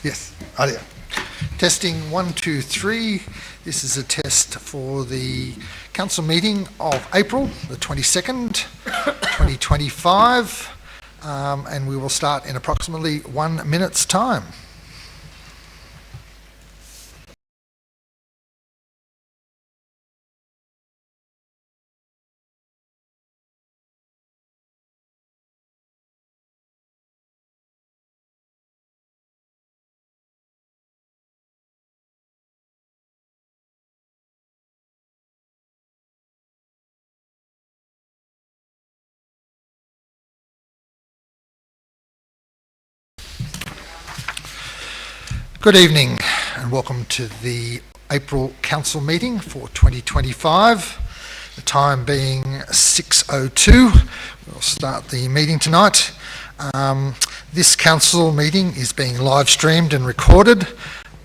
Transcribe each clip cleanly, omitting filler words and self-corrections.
Yes, audio. Testing 1, 2, 3. This is a test for the council meeting of April the 22nd, 2025, and we will start in approximately 1 minute's time. Good evening and welcome to the April Council meeting for 2025. The time being 6:02. We'll start the meeting tonight. This council meeting is being live streamed and recorded.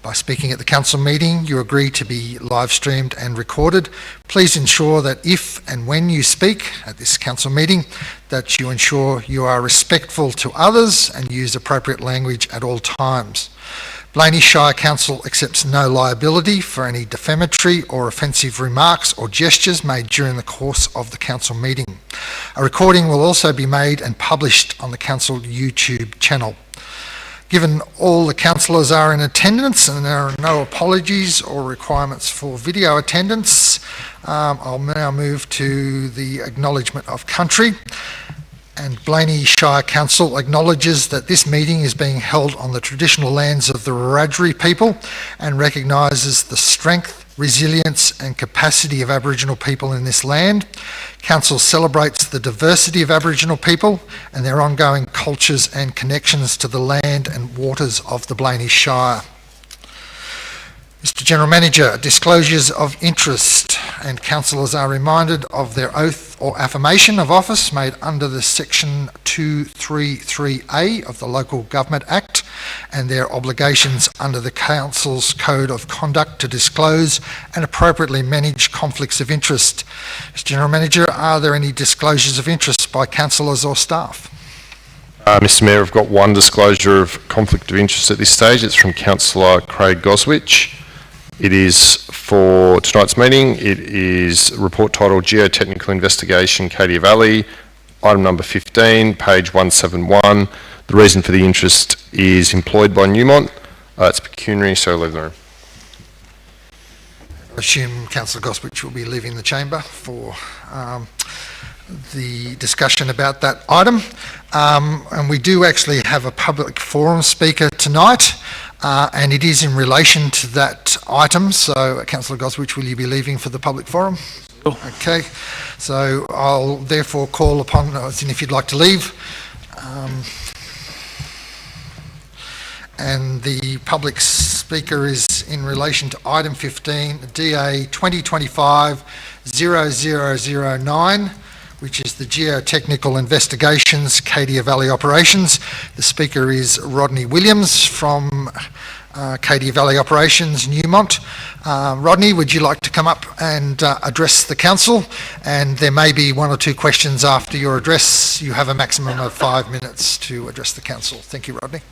By speaking at the council meeting, you agree to be live streamed and recorded. Please ensure that if and when you speak at this council meeting, that you ensure you are respectful to others and use appropriate language at all times. Blayney Shire Council accepts no liability for any defamatory or offensive remarks or gestures made during the course of the council meeting. A recording will also be made and published on the council YouTube channel. Given all the councillors are in attendance and there are no apologies or requirements for video attendance, I'll now move to the acknowledgement of country. And Blayney Shire Council acknowledges that this meeting is being held on the traditional lands of the Wiradjuri people and recognises the strength, resilience and capacity of Aboriginal people in this land. Council celebrates the diversity of Aboriginal people and their ongoing cultures and connections to the land and waters of the Blayney Shire. Mr General Manager, disclosures of interest, and councillors are reminded of their oath or affirmation of office made under the Section 233A of the Local Government Act and their obligations under the Council's Code of Conduct to disclose and appropriately manage conflicts of interest. Mr General Manager, are there any disclosures of interest by councillors or staff? Mr Mayor, I've got one disclosure of conflict of interest at this stage. It's from Councillor Craig Goswich. It is for tonight's meeting. It is a report titled Geotechnical Investigation, Cadia Valley, item number 15, page 171. The reason for the interest is employed by Newmont. It's pecuniary, so leave the room. I assume Councillor Goswich will be leaving the chamber for the discussion about that item. And we do actually have a public forum speaker tonight, and it is in relation to that item. So, Councillor Goswich, will you be leaving for the public forum? Sure. Okay, so I'll therefore call upon, if you'd like to leave. And the public speaker is in relation to item 15, DA 2025-0009, which is the Geotechnical Investigations, Cadia Valley Operations. The speaker is Rodney Williams from Cadia Valley Operations, Newmont. Rodney, would you like to come up and address the council? And there may be one or two questions after your address. You have a maximum of 5 minutes to address the council. Thank you, Rodney.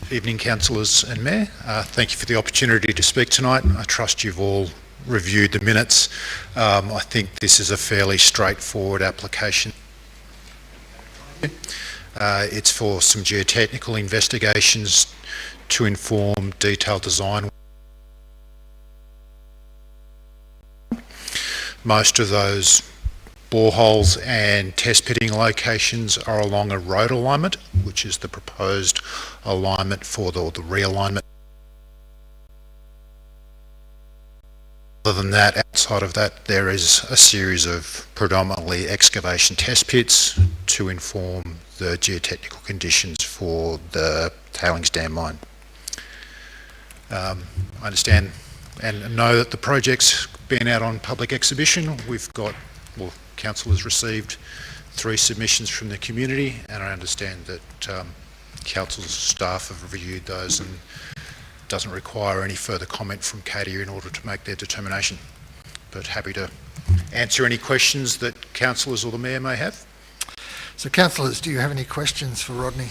Evening, councillors and Mayor. Thank you for the opportunity to speak tonight. I trust you've all reviewed the minutes. I think this is a fairly straightforward application. It's for some geotechnical investigations to inform detailed design. Most of those boreholes and test pitting locations are along a road alignment, which is the proposed alignment for the realignment. Other than that, outside of that, there is a series of predominantly excavation test pits to inform the geotechnical conditions for the tailings dam mine. I understand and know that the project's been out on public exhibition. Council has received 3 submissions from the community, and I understand that Council's staff have reviewed those and doesn't require any further comment from Cadia in order to make their determination. But happy to answer any questions that councillors or the Mayor may have. So councillors, do you have any questions for Rodney?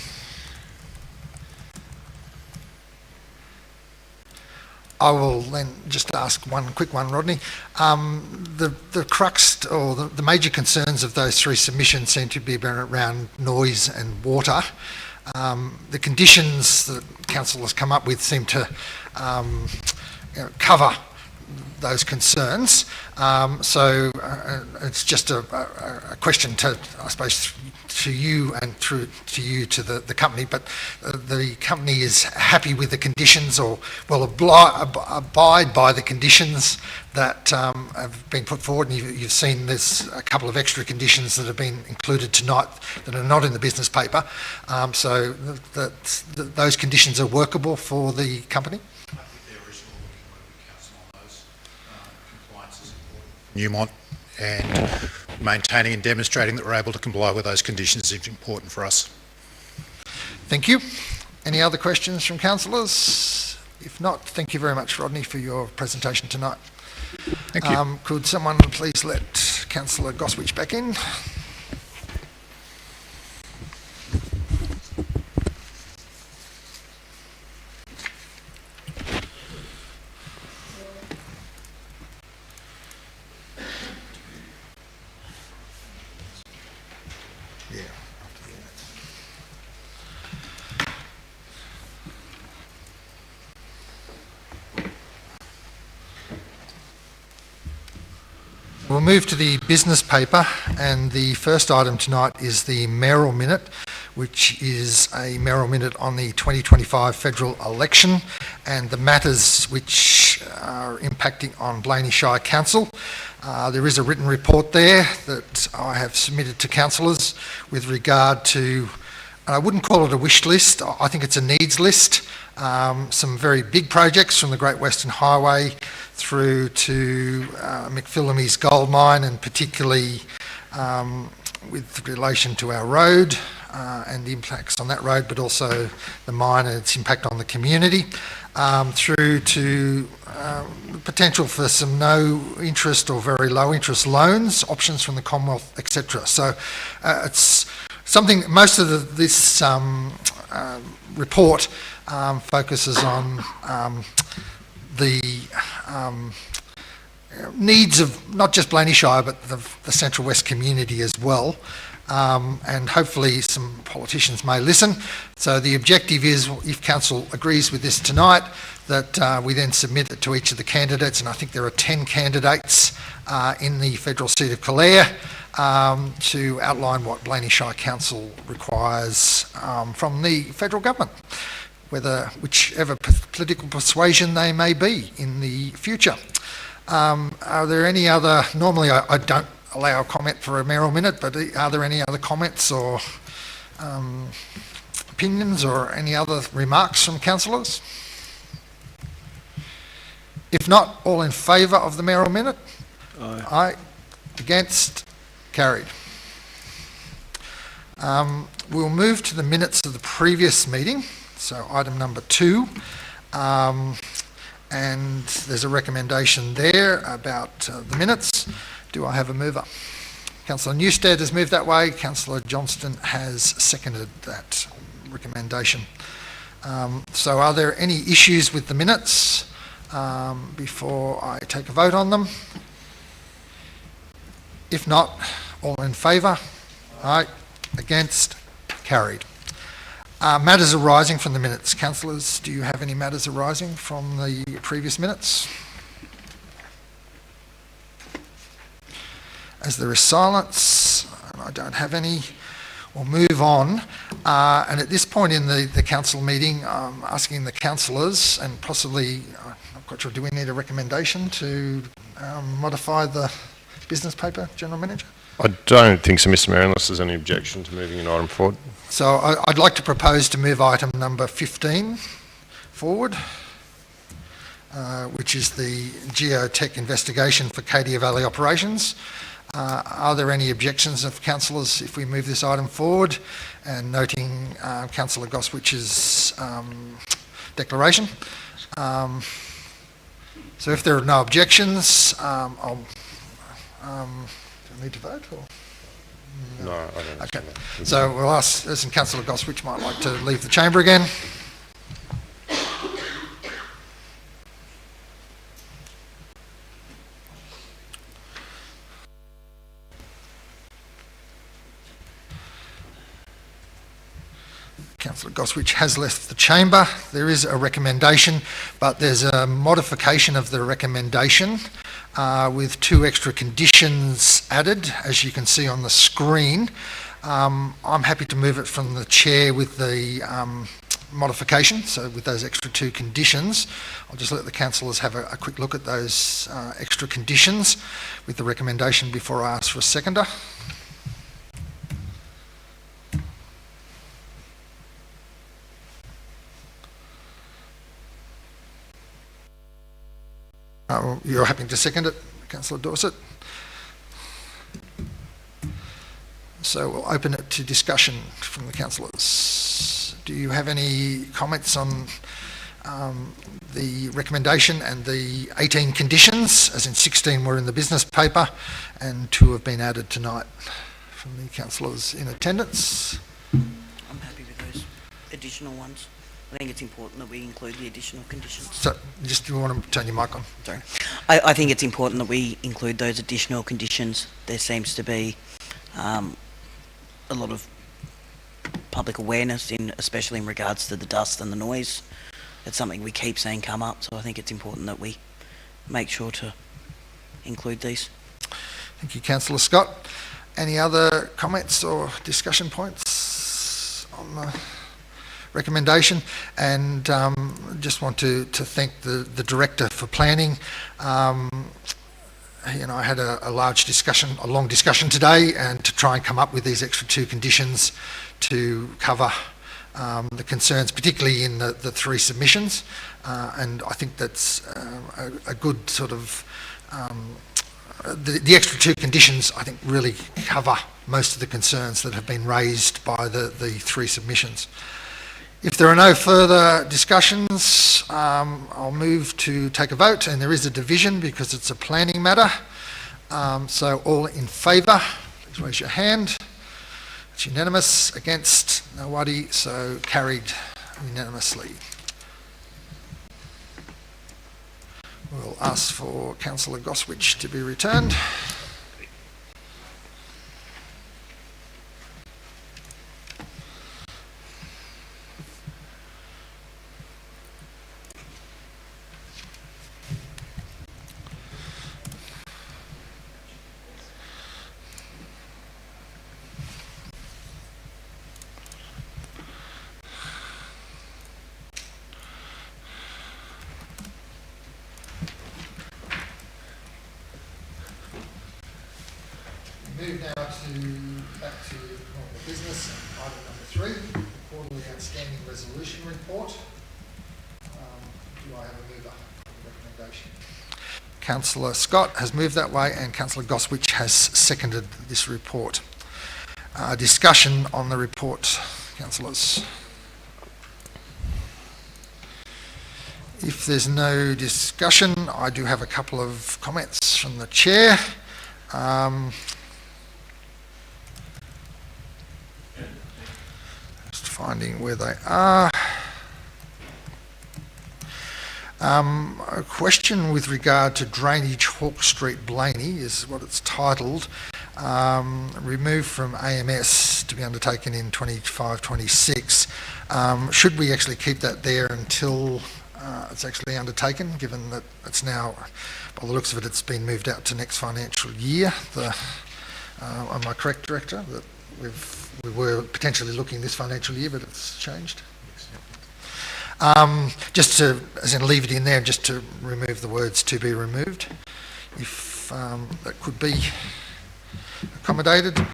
I will then just ask one quick one, Rodney. The crux or the major concerns of those three submissions seem to be around noise and water. The conditions that council has come up with seem to cover those concerns. So it's just a question to, I suppose, to you and through to you to the company, but the company is happy with the conditions or will abide by the conditions that have been put forward. And you've seen there's a couple of extra conditions that have been included tonight that are not in the business paper. So those conditions are workable for the company. Newmont, and maintaining and demonstrating that we're able to comply with those conditions is important for us. Thank you. Any other questions from councillors? If not, thank you very much, Rodney, for your presentation tonight. Thank you. Could someone please let Councillor Goswich back in? We'll move to the business paper, and the first item tonight is the mayoral minute, which is a mayoral minute on the 2025 federal election and the matters which are impacting on Blayney Shire Council. There is a written report there that I have submitted to councillors with regard to, I wouldn't call it a wish list, I think it's a needs list. Some very big projects from the Great Western Highway through to McPhillamys Gold Mine, and particularly with relation to our road and the impacts on that road, but also the mine and its impact on the community, through to potential for some no interest or very low interest loans, options from the Commonwealth, etc. So it's something, most of this report focuses on the needs of not just Blayney Shire but the Central West community as well, and hopefully some politicians may listen. So the objective is, if council agrees with this tonight, that we then submit it to each of the candidates, and I think there are 10 candidates in the federal seat of Calare, to outline what Blayney Shire Council requires from the federal government, whichever political persuasion they may be in the future. Are there any other, normally I don't allow a comment for a mayoral minute, but are there any other comments or opinions or any other remarks from councillors? If not, all in favour of the mayoral minute? Aye. Aye. Against? Carried. We'll move to the minutes of the previous meeting, so item number 2, and there's a recommendation there about the minutes. Do I have a mover? Councillor Newstead has moved that way. Councillor Johnston has seconded that recommendation. So are there any issues with the minutes before I take a vote on them? If not, all in favour? Aye. Against? Carried. Matters arising from the minutes. Councillors, do you have any matters arising from the previous minutes? As there is silence, and I don't have any, we'll move on. And at this point in the council meeting, I'm asking the councillors, and possibly, I'm not quite sure, do we need a recommendation to modify the business paper, General Manager? I don't think so, Mr Mayor, unless there's any objection to moving an item forward. So I'd like to propose to move item number 15 forward, which is the geotech investigation for Cadia Valley operations. Are there any objections of councillors if we move this item forward? And noting Councillor Goswich's declaration. So if there are no objections, I'll... do I need to vote? Or? No, I don't. Okay. So we'll ask, as Councillor Goswich might like to leave the chamber again. Councillor Goswich has left the chamber. There is a recommendation, but there's a modification of the recommendation with 2 extra conditions added, as you can see on the screen. I'm happy to move it from the chair with the modification, so with those extra 2 conditions. I'll just let the councillors have a quick look at those extra conditions with the recommendation before I ask for a seconder. You're happy to second it, Councillor Dorset? So we'll open it to discussion from the councillors. Do you have any comments on the recommendation and the 18 conditions, as in 16 were in the business paper and 2 have been added tonight from the councillors in attendance? I'm happy with those additional ones. I think it's important that we include the additional conditions. So, just do you want to turn your mic on? Sorry. I think it's important that we include those additional conditions. There seems to be a lot of public awareness, especially in regards to the dust and the noise. It's something we keep seeing come up, so I think it's important that we make sure to include these. Thank you, Councillor Scott. Any other comments or discussion points on the recommendation? And just want to thank the Director for planning. I had a long discussion today, and to try and come up with these extra 2 conditions to cover the concerns, particularly in the 3 submissions. And I think that's a good sort of, the extra 2 conditions I think really cover most of the concerns that have been raised by the 3 submissions. If there are no further discussions, I'll move to take a vote, and there is a division because it's a planning matter. So all in favour, please raise your hand. It's unanimous. Against? Nobody. So carried unanimously. We'll ask for Councillor Goswich to be returned. Move now back to normal business, item number 3, the quarterly outstanding resolution report. Do I have a mover on the recommendation? Councillor Scott has moved that way, and Councillor Goswich has seconded this report. Discussion on the report, councillors. If there's no discussion, I do have a couple of comments from the chair. Finding where they are. A question with regard to drainage Hawke Street, Blayney, is what it's titled. Removed from AMS to be undertaken in 25-26. Should we actually keep that there until it's actually undertaken, given that it's now, by the looks of it, it's been moved out to next financial year? Am I correct, Director, that we were potentially looking this financial year, but it's changed? Just to, as in leave it in there, just to remove the words "to be removed," if that could be accommodated.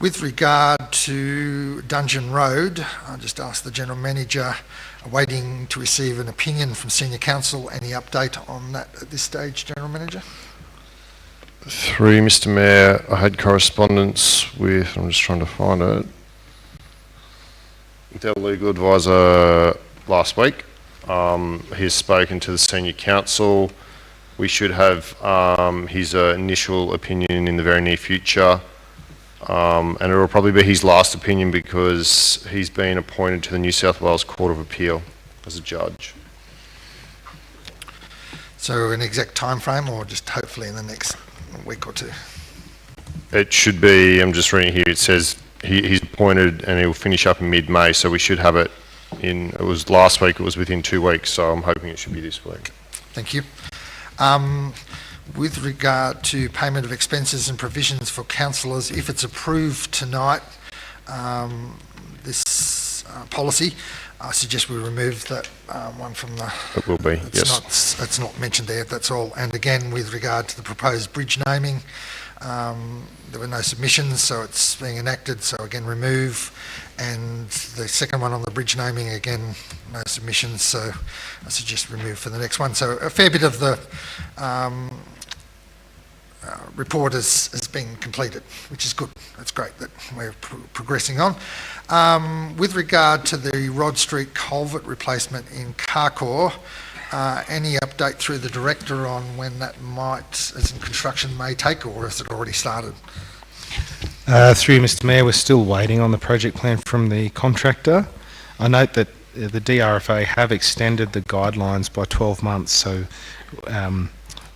With regard to Dungeon Road, I just asked the General Manager, waiting to receive an opinion from Senior Counsel. Any update on that at this stage, General Manager? Through Mr. Mayor, I had correspondence with, I'm just trying to find it, with our legal advisor last week. He has spoken to the Senior Counsel. We should have his initial opinion in the very near future. And it will probably be his last opinion because he's been appointed to the New South Wales Court of Appeal as a judge. So an exact time frame, or just hopefully in the next week or two? It should be, I'm just reading here, it says he's appointed and he'll finish up in mid-May, so we should have it it was last week, it was within 2 weeks, so I'm hoping it should be this week. Thank you. With regard to payment of expenses and provisions for councillors, if it's approved tonight, this policy, I suggest we remove that one from the... It will be, yes. It's not mentioned there, that's all. And again, with regard to the proposed bridge naming, there were no submissions, so it's being enacted, so again, remove. And the second one on the bridge naming, again, no submissions, so I suggest remove for the next one. So a fair bit of the report has been completed, which is good. That's great that we're progressing on. With regard to the Rod Street culvert replacement in Carcoar, any update through the director on when that might, as in construction, may take, or has it already started? Through Mr Mayor, we're still waiting on the project plan from the contractor. I note that the DRFA have extended the guidelines by 12 months, so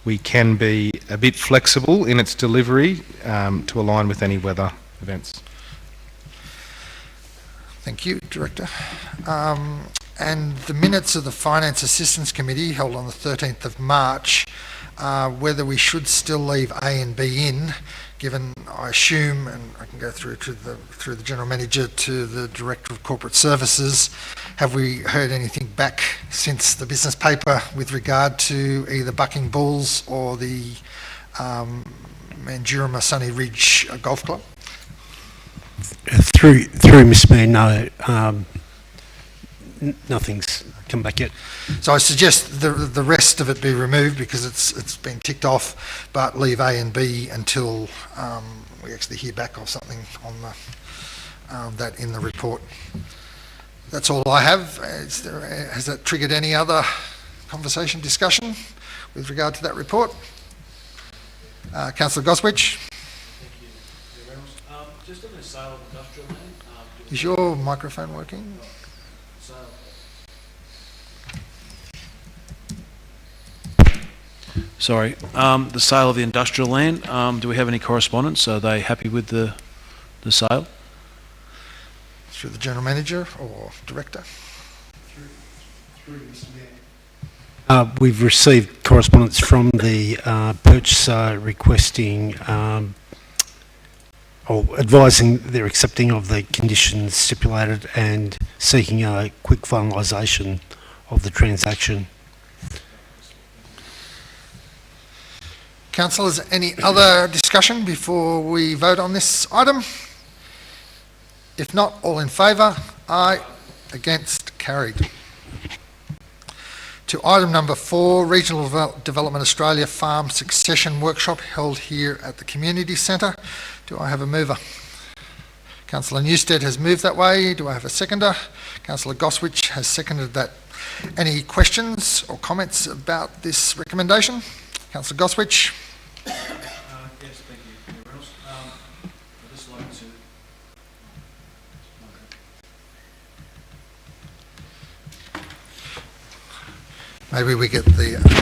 we can be a bit flexible in its delivery to align with any weather events. Thank you, Director. And the minutes of the Finance Assistance Committee held on the 13th of March, whether we should still leave A and B in, given I assume, and I can go through to the General Manager to the Director of Corporate Services, have we heard anything back since the business paper with regard to either Bucking Bulls or the Mandurama Sunny Ridge Golf Club? Through Mr Mayor, no, nothing's come back yet. So I suggest the rest of it be removed because it's been ticked off, but leave A and B until we actually hear back or something on that in the report. That's all I have. Has that triggered any other conversation, discussion with regard to that report? Councillor Goswich. Just on the sale of industrial land. Is your microphone working? Sorry, the sale of the industrial land. Do we have any correspondence? Are they happy with the sale? Through the General Manager or Director? Through Mr Mayor. We've received correspondence from the purchaser requesting or advising their accepting of the conditions stipulated and seeking a quick finalisation of the transaction. Councillors, any other discussion before we vote on this item? If not, all in favour? Aye. Against? Carried. To item number 4, Regional Development Australia Farm Succession Workshop held here at the Community Centre. Do I have a mover? Councillor Newstead has moved that way. Do I have a seconder? Councillor Goswich has seconded that. Any questions or comments about this recommendation? Councillor Goswich. Yes, thank you. Anyone else? I'd just like to... Maybe we get the other.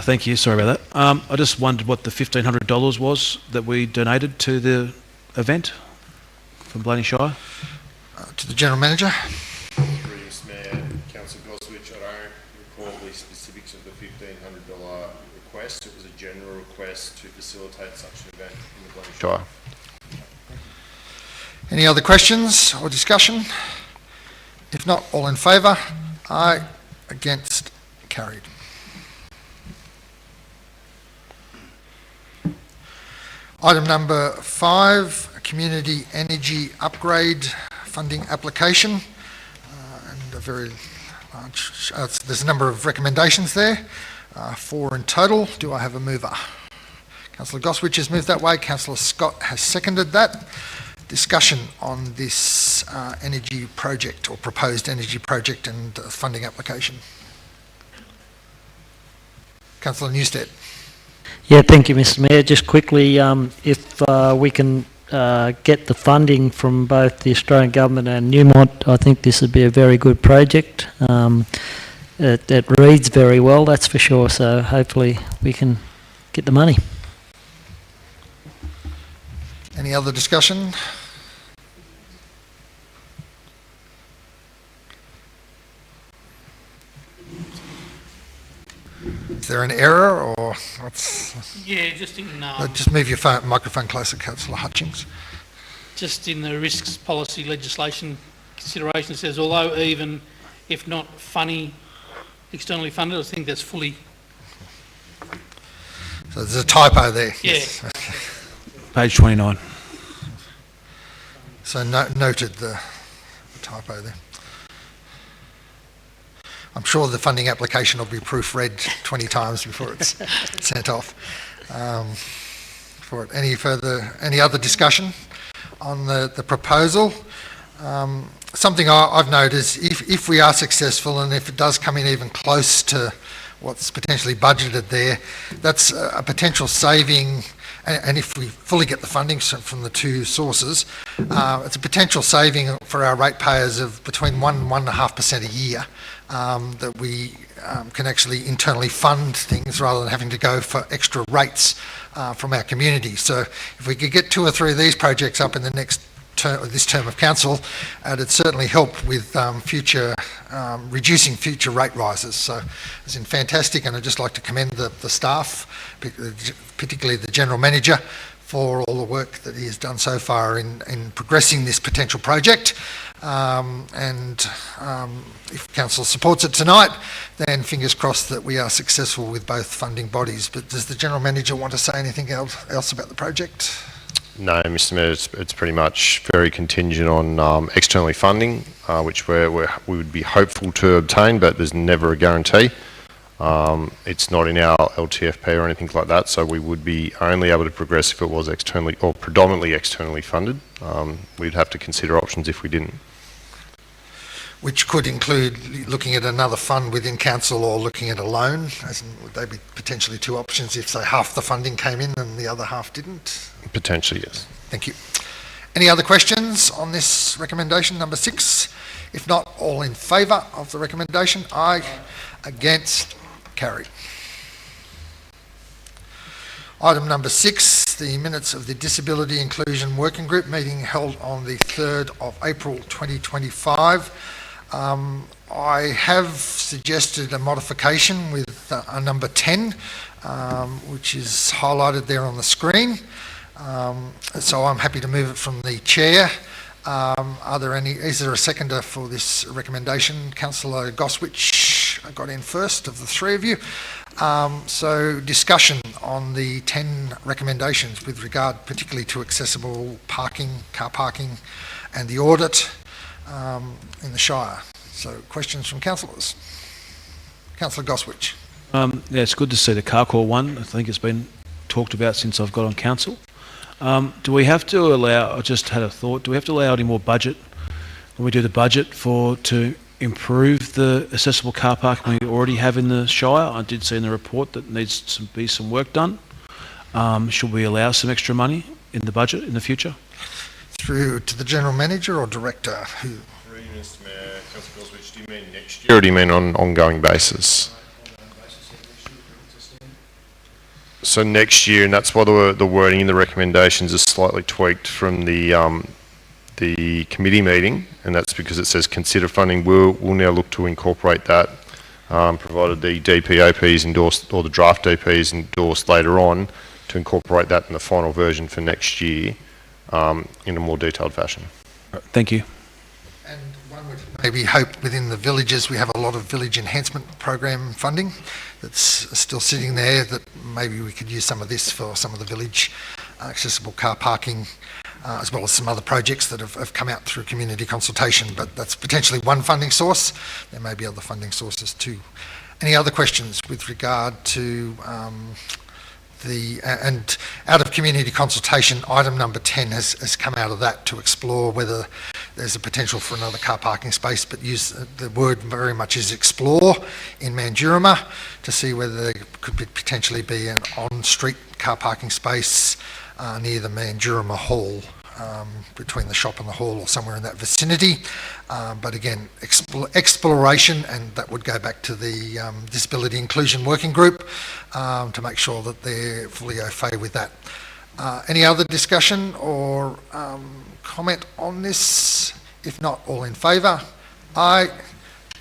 Thank you. Sorry about that. I just wondered what the $1,500 was that we donated to the event from Blayney Shire. To the General Manager. Through Mr Mayor, Councillor Goswich, I don't recall the specifics of the $1,500 request. It was a general request to facilitate such an event in the Blayney Shire. Any other questions or discussion? If not, all in favour? Aye. Against? Carried. Item number 5, a community energy upgrade funding application, and a very large, there's a number of recommendations there, 4 in total. Do I have a mover? Councillor Goswich has moved that way. Councillor Scott has seconded that. Discussion on this energy project or proposed energy project and funding application. Councillor Newstead. Yeah, thank you, Mr Mayor. Just quickly, if we can get the funding from both the Australian Government and Newmont, I think this would be a very good project. it reads very well, that's for sure. So hopefully we can get the money. Any other discussion? Is there an error or what's... Yeah, just in Just move your microphone closer, Councillor Hutchings. just in the risks policy legislation consideration, it says although even if not externally funded, I think that's fully. So there's a typo there. Yeah. Yes. Page 29. So noted the typo there. I'm sure the funding application will be proofread 20 times before it's sent off. For it. Any other discussion on the proposal? Something I've noted is if we are successful and if it does come in even close to what's potentially budgeted there, that's a potential saving, and if we fully get the funding from the two sources, it's a potential saving for our ratepayers of between 1 and 1.5% a year, that we can actually internally fund things rather than having to go for extra rates from our community. So if we could get 2 or 3 of these projects up in the next this term of council, it'd certainly help with reducing future rate rises. So it's been fantastic, and I'd just like to commend the staff, particularly the General Manager, for all the work that he has done so far in progressing this potential project. If council supports it tonight, then fingers crossed that we are successful with both funding bodies. But does the General Manager want to say anything else about the project? No, Mr Mayor, it's pretty much very contingent on externally funding, which we would be hopeful to obtain, but there's never a guarantee. It's not in our LTFP or anything like that, so we would be only able to progress if it was externally or predominantly externally funded. We'd have to consider options if we didn't. Which could include looking at another fund within council or looking at a loan, as in, would they be potentially 2 options if, say, half the funding came in and the other half didn't? Potentially, yes. Thank you. Any other questions on this recommendation, number 6? If not, all in favour of the recommendation? Aye. Against? Carried. Item number 6, the minutes of the Disability Inclusion Working Group meeting held on the 3rd of April 2025. I have suggested a modification with a number 10, which is highlighted there on the screen. So I'm happy to move it from the chair. Is there a seconder for this recommendation? Councillor Goswich got in first of the 3 of you. So discussion on the 10 recommendations with regard particularly to accessible parking, car parking, and the audit in the Shire. So questions from councillors. Councillor Goswich. Yeah, it's good to see the car call one. I think it's been talked about since I've got on council. Do we have to allow, I just had a thought, do we have to allow any more budget when we do the budget to improve the accessible car parking we already have in the Shire? I did see in the report that needs to be some work done. Should we allow some extra money in the budget in the future? Through to the General Manager or Director? Who? Through you, Mr Mayor, Councillor Goswich, do you mean next year or do you mean on an ongoing basis? So next year, and that's why the wording in the recommendations is slightly tweaked from the committee meeting, and that's because it says consider funding. We'll now look to incorporate that, provided the DPOP is endorsed or the draft DP is endorsed later on, to incorporate that in the final version for next year in a more detailed fashion. Thank you. And one would maybe hope within the villages we have a lot of village enhancement program funding that's still sitting there, that maybe we could use some of this for some of the village accessible car parking, as well as some other projects that have come out through community consultation, but that's potentially one funding source. There may be other funding sources too. Any other questions with regard to and out of community consultation, item number 10 has come out of that to explore whether there's a potential for another car parking space, but use the word very much is explore in Mandurama to see whether there could potentially be an on-street car parking space near the Mandurama Hall between the shop and the hall or somewhere in that vicinity. But again, exploration, and that would go back to the Disability Inclusion Working Group to make sure that they're fully au fait with that. Any other discussion or comment on this? If not, all in favour? Aye.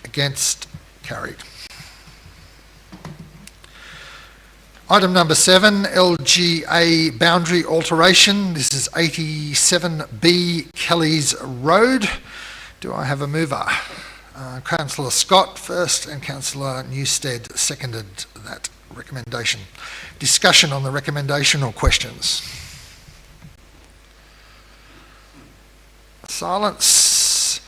Against? Carried. Item number 7, LGA boundary alteration. This is 87B Kelly's Road. Do I have a mover? Councillor Scott first and Councillor Newstead seconded that recommendation. Discussion on the recommendation or questions? Silence.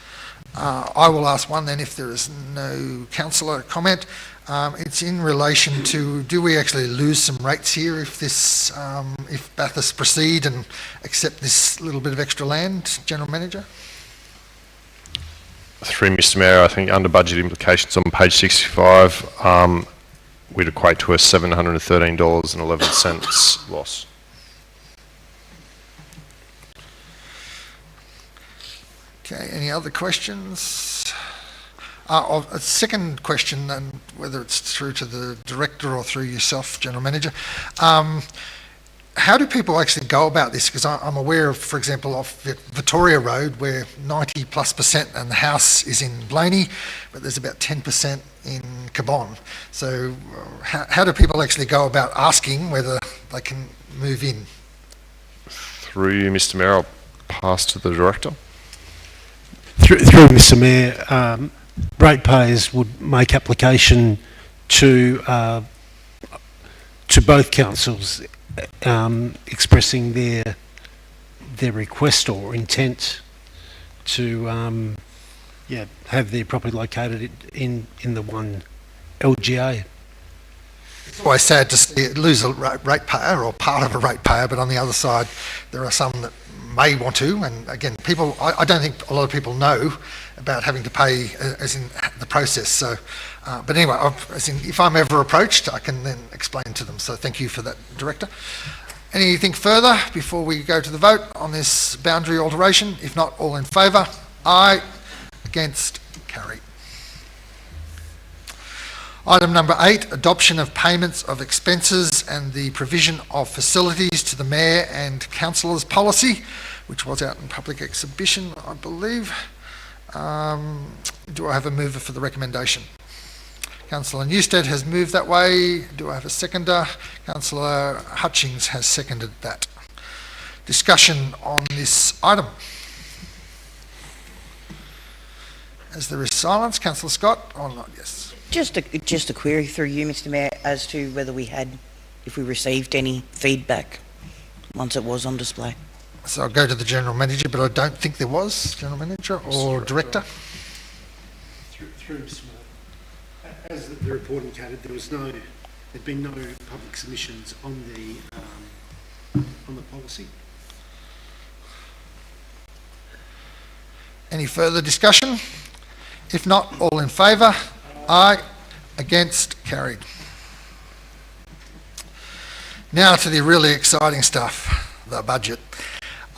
I will ask one then if there is no councillor comment. It's in relation to, do we actually lose some rates here if this, if Bathurst proceed and accept this little bit of extra land, General Manager? Through Mr Mayor, I think under budget implications on page 65, we'd equate to a $713.11 loss. Okay, any other questions? A second question, and whether it's through to the Director or through yourself, General Manager. How do people actually go about this? Because I'm aware of, for example, off Victoria Road, where 90+% and the house is in Blayney, but there's about 10% in Cabon. So how do people actually go about asking whether they can move in? Through you, Mr Mayor, I'll pass to the Director. Through Mr Mayor, ratepayers would make application to both councils, expressing their request or intent to have their property located in the one LGA. It's always sad to see lose a ratepayer or part of a ratepayer, but on the other side, there are some that may want to, and again, people, I don't think a lot of people know about having to pay as in the process. So, but anyway, as in, if I'm ever approached, I can then explain to them. So thank you for that, Director. Anything further before we go to the vote on this boundary alteration? If not, all in favour? Aye. Against? Carry. Item number 8, adoption of payments of expenses and the provision of facilities to the Mayor and Councillors policy, which was out in public exhibition, I believe. Do I have a mover for the recommendation? Councillor Newstead has moved that way. Do I have a seconder? Councillor Hutchings has seconded that. Discussion on this item. As there is silence, Councillor Scott, or not? Yes. Just a query through you, Mr Mayor, as to whether if we received any feedback once it was on display. So I'll go to the General Manager, but I don't think there was, General Manager or Director. Through Mr Mayor, as the report indicated, there'd been no public submissions on the policy. Any further discussion? If not, all in favour? Aye. Against? Carried. Now to the really exciting stuff, the budget.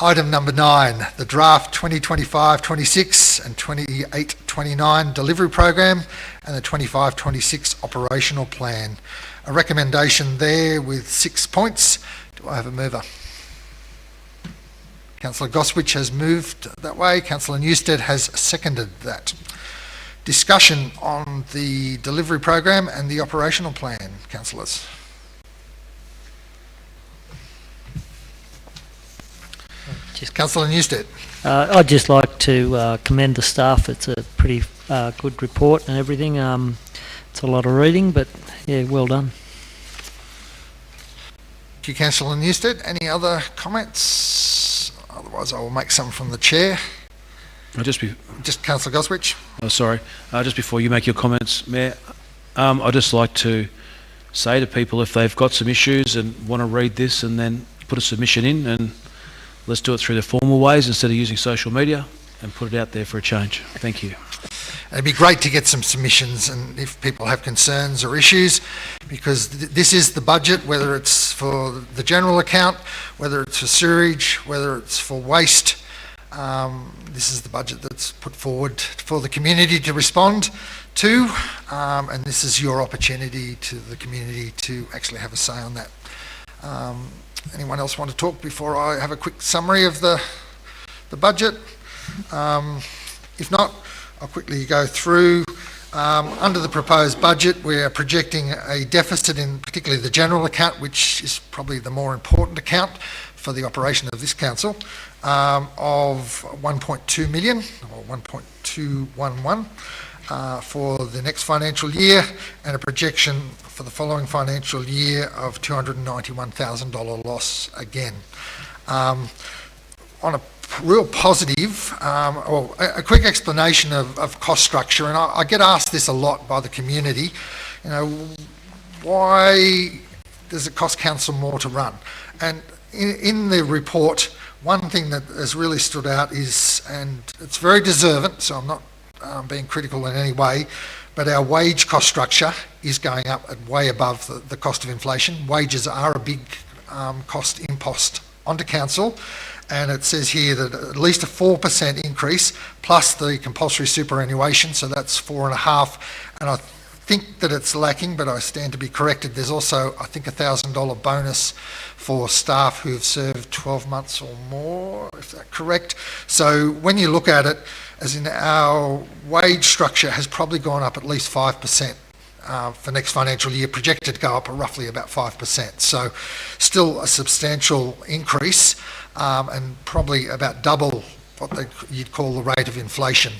Item number 9, the draft 2025-26 and 28-29 delivery program and the 25-26 operational plan. A recommendation there with 6 points. Do I have a mover? Councillor Goswich has moved that way. Councillor Newstead has seconded that. Discussion on the delivery program and the operational plan, councillors. Councillor Newstead. I'd just like to commend the staff. It's a pretty good report and everything. It's a lot of reading, but yeah, well done. Thank you, Councillor Newstead. Any other comments? Otherwise, I will make some from the chair. Just Councillor Goswich. Sorry. Just before you make your comments, Mayor, I'd just like to say to people, if they've got some issues and want to read this and then put a submission in, and let's do it through the formal ways instead of using social media and put it out there for a change. Thank you. it'd be great to get some submissions, and if people have concerns or issues, because this is the budget, whether it's for the general account, whether it's for sewerage, whether it's for waste. This is the budget that's put forward for the community to respond to, and this is your opportunity to the community to actually have a say on that. Anyone else want to talk before I have a quick summary of the budget? If not, I'll quickly go through. Under the proposed budget, we are projecting a deficit in particularly the general account, which is probably the more important account for the operation of this council, of 1.2 million or 1.211 for the next financial year, and a projection for the following financial year of $291,000 loss again. On a real positive, or a quick explanation of cost structure, and I get asked this a lot by the community, why does it cost council more to run? And in the report, one thing that has really stood out is, and it's very deserved, so I'm not being critical in any way, but our wage cost structure is going up at way above the cost of inflation. Wages are a big cost impost onto council, and it says here that at least a 4% increase plus the compulsory superannuation, so that's 4.5%, and I think that it's lacking, but I stand to be corrected. There's also, I think, $1,000 bonus for staff who've served 12 months or more, if that's correct. So when you look at it, as in our wage structure has probably gone up at least 5%. For next financial year, projected to go up roughly about 5%. So still a substantial increase, and probably about double what you'd call the rate of inflation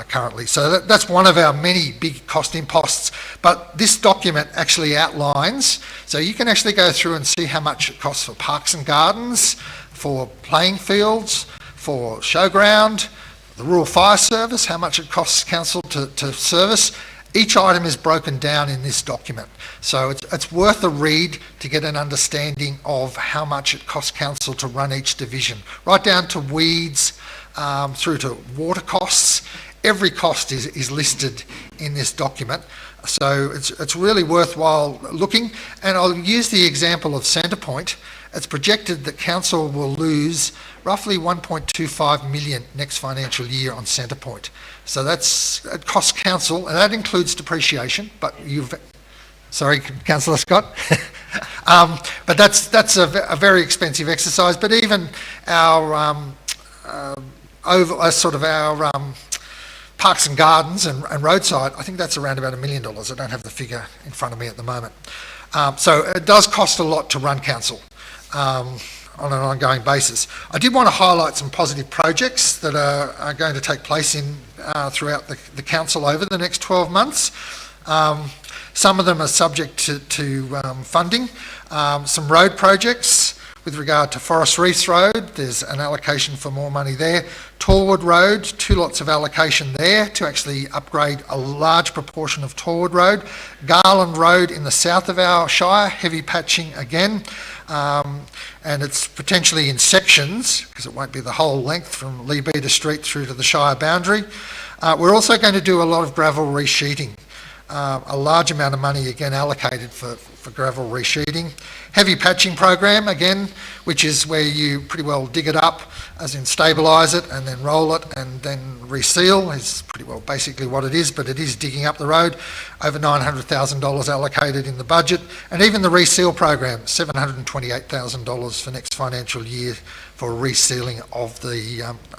currently. So that's one of our many big cost imposts. But this document actually outlines, so you can actually go through and see how much it costs for parks and gardens, for playing fields, for showground, the rural fire service, how much it costs council to service. Each item is broken down in this document, so it's worth a read to get an understanding of how much it costs council to run each division, right down to weeds, through to water costs. Every cost is listed in this document, so it's really worthwhile looking. And I'll use the example of Centrepoint. It's projected that council will lose roughly 1.25 million next financial year on Centrepoint. So it costs council, and that includes depreciation, but sorry, Councillor Scott. But that's a very expensive exercise. But even our parks and gardens and roadside, I think that's around about $1 million. I don't have the figure in front of me at the moment. So it does cost a lot to run council on an ongoing basis. I did want to highlight some positive projects that are going to take place throughout the council over the next 12 months. Some of them are subject to funding. Some road projects with regard to Forest Reefs Road, there's an allocation for more money there. Torwood Road, 2 lots of allocation there to actually upgrade a large proportion of Torwood Road. Garland Road in the south of our Shire, heavy patching again. And it's potentially in sections, because it won't be the whole length from Lee Beater Street through to the Shire boundary. We're also going to do a lot of gravel resheeting. A large amount of money again allocated for gravel resheeting. Heavy patching program again, which is where you pretty well dig it up, as in stabilise it and then roll it and then reseal is pretty well basically what it is, but it is digging up the road. Over $900,000 allocated in the budget, and even the reseal program, $728,000 for next financial year for resealing of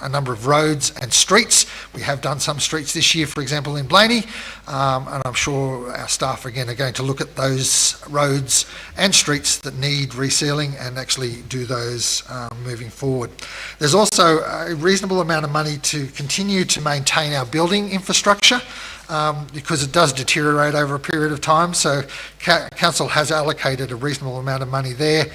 a number of roads and streets. We have done some streets this year, for example, in Blayney, and I'm sure our staff again are going to look at those roads and streets that need resealing and actually do those moving forward. There's also a reasonable amount of money to continue to maintain our building infrastructure, because it does deteriorate over a period of time, so council has allocated a reasonable amount of money there.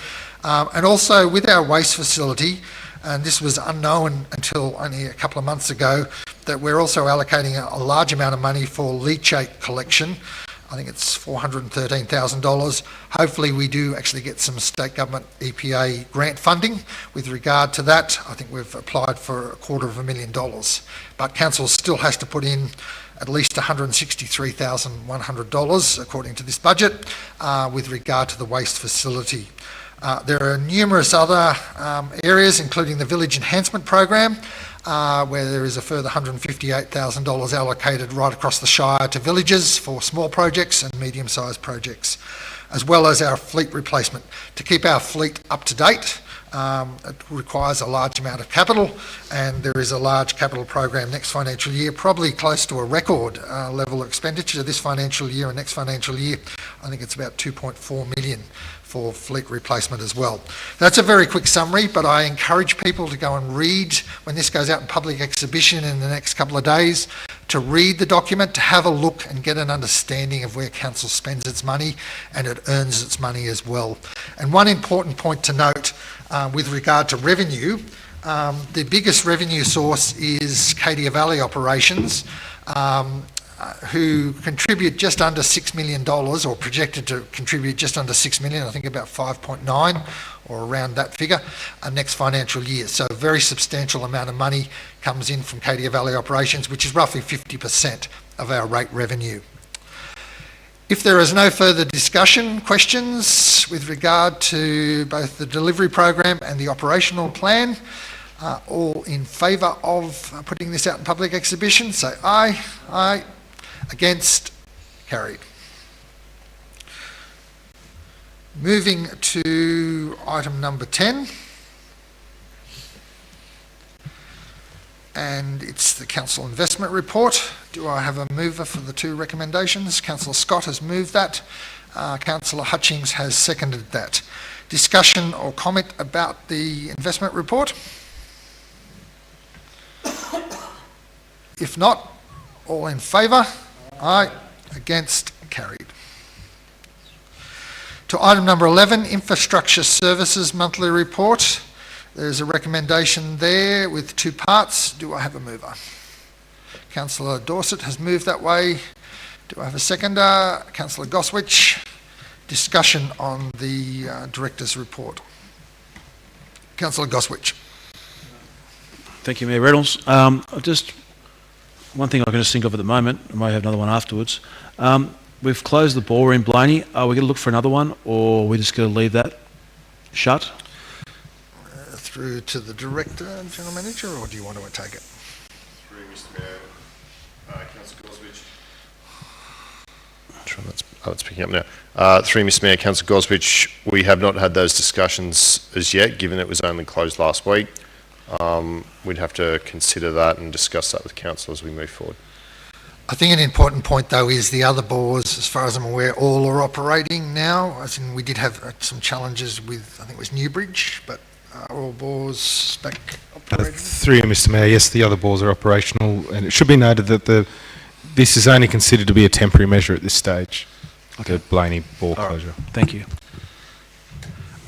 And also with our waste facility, and this was unknown until only a couple of months ago, that we're also allocating a large amount of money for leachate collection. I think it's $413,000. Hopefully we do actually get some state government EPA grant funding with regard to that. I think we've applied for $250,000, but council still has to put in at least $163,100 according to this budget with regard to the waste facility. There are numerous other areas, including the Village Enhancement Program, where there is a further $158,000 allocated right across the Shire to villages for small projects and medium-sized projects, as well as our fleet replacement. To keep our fleet up to date, it requires a large amount of capital, and there is a large capital program next financial year, probably close to a record level of expenditure this financial year and next financial year. I think it's about $2.4 million for fleet replacement as well. That's a very quick summary, but I encourage people to go and read, when this goes out in public exhibition in the next couple of days, to read the document, to have a look and get an understanding of where council spends its money and it earns its money as well. And one important point to note with regard to revenue, the biggest revenue source is Cadia Valley Operations, who contribute just under $6 million, or projected to contribute just under $6 million, I think about 5.9 or around that figure, next financial year. So a very substantial amount of money comes in from Cadia Valley Operations, which is roughly 50% of our rate revenue. If there is no further discussion, questions with regard to both the delivery program and the operational plan, all in favour of putting this out in public exhibition, say aye. Aye. Against? Carried. Moving to item number 10, and it's the Council Investment Report. Do I have a mover for the two recommendations? Councillor Scott has moved that. Councillor Hutchings has seconded that. Discussion or comment about the investment report? If not, all in favour? Aye. Against? Carried. To item number 11, Infrastructure Services Monthly Report. There's a recommendation there with two parts. Do I have a mover? Councillor Dorset has moved that way. Do I have a seconder? Councillor Goswich. Discussion on the Director's Report. Councillor Goswich. Thank you, Mayor Reynolds. Just one thing I can just think of at the moment, I may have another one afterwards. We've closed the ballroom, Blayney. Are we going to look for another one, or are we just going to leave that shut? Through to the Director and General Manager, or do you want to take it? Through Mr Mayor, Councillor Goswich. I'm sure that's picking up now. Through Mr Mayor, Councillor Goswich, we have not had those discussions as yet, given it was only closed last week. We'd have to consider that and discuss that with council as we move forward. I think an important point though is the other bores, as far as I'm aware, all are operating now. As in, we did have some challenges with, I think it was Newbridge, but are all bores back operating? Through you, Mr Mayor, yes, the other bores are operational, and it should be noted that this is only considered to be a temporary measure at this stage, the Blayney bore closure. Thank you.